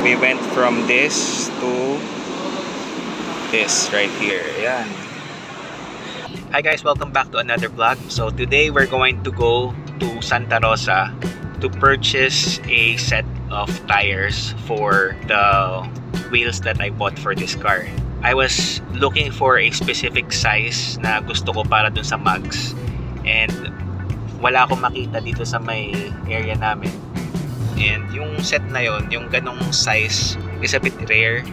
we went from this to this right here. Ayan. Hi guys, welcome back to another vlog. So today we're going to go to Santa Rosa to purchase a set of tires for the wheels that I bought for this car. I was looking for a specific size na gusto ko para dun sa mugs, and wala akong makita dito sa may area namin. And yung set na yon, yung ganong size is a bit rare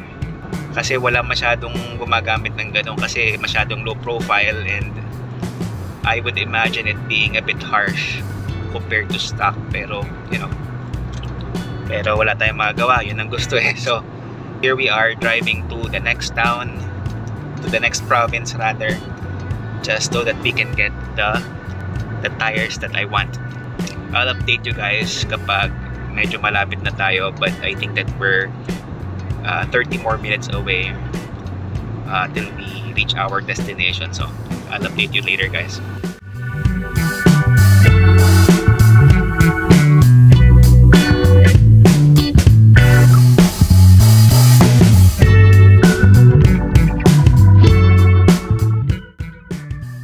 kasi wala masyadong gumagamit ng ganong kasi masyadong low profile, and I would imagine it being a bit harsh compared to stock, pero you know, pero wala tayong magagawa, yun ang gusto eh. So here we are driving to the next town, to the next province rather, just so that we can get the tires that I want. I'll update you guys kapag medyo malapit na tayo, but I think that we're 30 more minutes away till we reach our destination. So I'll update you later, guys.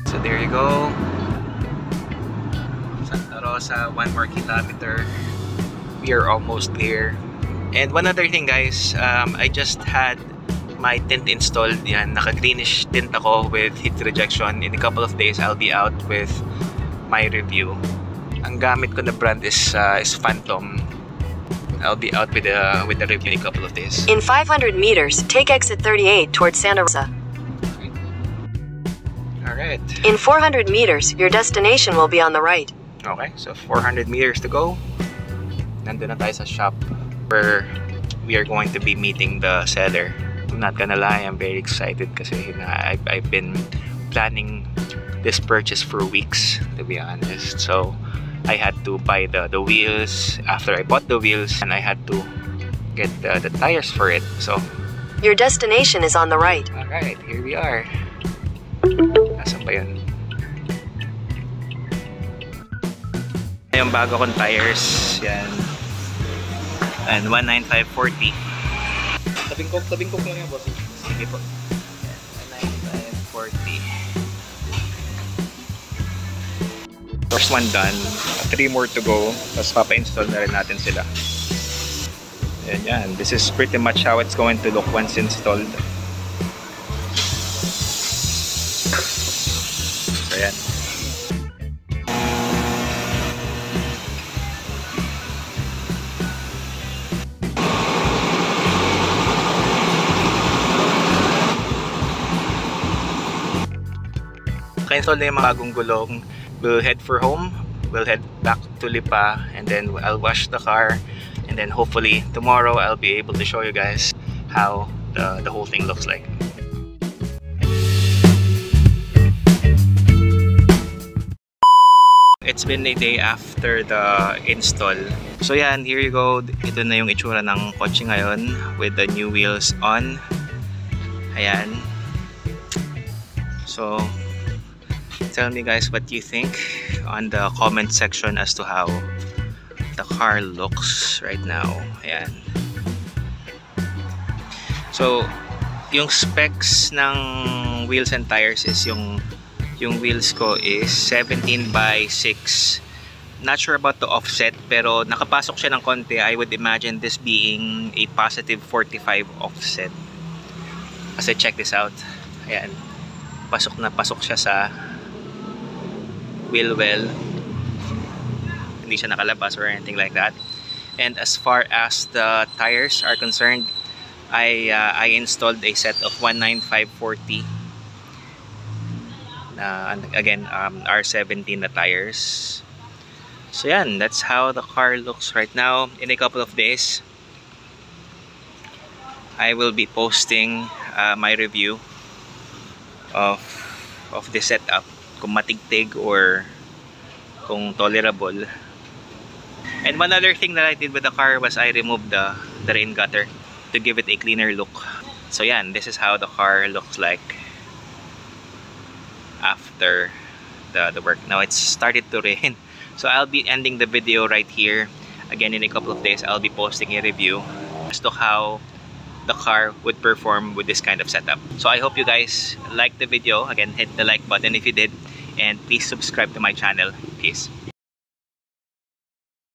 So there you go, Santa Rosa, 1 more kilometer. We are almost there. And one other thing guys, I just had my tint installed. Yan, naka-greenish tint ako with heat rejection. In a couple of days, I'll be out with my review. Ang gamit ko na brand is Phantom. I'll be out with the review in a couple of days. In 500 meters, take exit 38 towards Santa Rosa. Alright. In 400 meters, your destination will be on the right. Okay, so 400 meters to go. Nandun na tayo sa shop where we are going to be meeting the seller. I'm not gonna lie, I'm very excited kasi I've been planning this purchase for weeks, to be honest. So I had to buy the wheels. After I bought the wheels, and I had to get the tires for it. So your destination is on the right. Alright, here we are. Nasaan ba yun? Yung bago kong tires, yan. And 19540. Tabing cook lang yan, boss. Sige po. 19540. First one done. 3 more to go. Tapos papa-install na rin natin sila. Ayan yan. This is pretty much how it's going to look once installed. So ayan. Naka-install na yung mga bagong gulong. We'll head for home. We'll head back to Lipa, and then I'll wash the car, and then hopefully tomorrow I'll be able to show you guys how the whole thing looks like. It's been a day after the install. So yan, here you go. Ito na yung itsura ng kotse ngayon with the new wheels on. Ayan. So tell me guys what you think on the comment section as to how the car looks right now. Ayan. So yung specs ng wheels and tires is yung wheels ko is 17 by 6. Not sure about the offset, pero nakapasok siya ng konti. I would imagine this being a positive 45 offset. Kasi check this out. Ayan. Pasok na pasok siya sa wheel well. Hindi siya nakalabas or anything like that. And as far as the tires are concerned, I installed a set of 19540. Again, R17 na tires. So yan, that's how the car looks right now. In a couple of days, I will be posting my review of the setup, kung matigtig or kung tolerable. And one other thing that I did with the car was I removed the rain gutter to give it a cleaner look. So yan, this is how the car looks like after the work. Now it's started to rain, so I'll be ending the video right here. Again, in a couple of days I'll be posting a review as to how the car would perform with this kind of setup. So I hope you guys liked the video. Again, hit the like button if you did, and please subscribe to my channel. Peace.